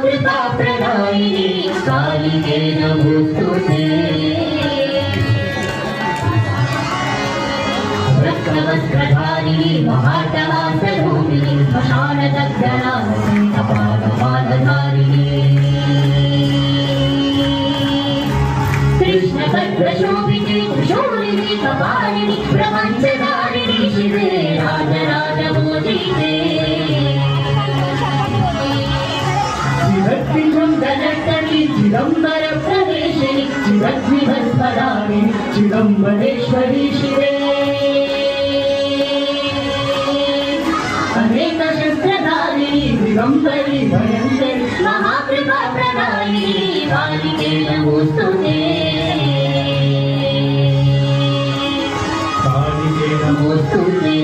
महाकृपा प्रदायिनी कालिके नमोस्तुते रत्नवस्त्रधारिणी महाटवासरूपिणी श्मशानदग्धनामपादपादधारिणी कृष्णभद्रशोभिनी त्रिशूलिनी कपालिनी प्रपञ्चधारिणी शिवे राजराजमोदिते चिदग्निधनर्तनी चिदम्बरप्रवेशिनी चिदग्निभस्मदारिणी चिदम्बरेश्वरी शिवे अनेक शस्त्रधारिणी दिगंबरी भयंकरी महाकृपा प्रदायिनी कालिके नमोस्तुते कालिके नमोस्तुते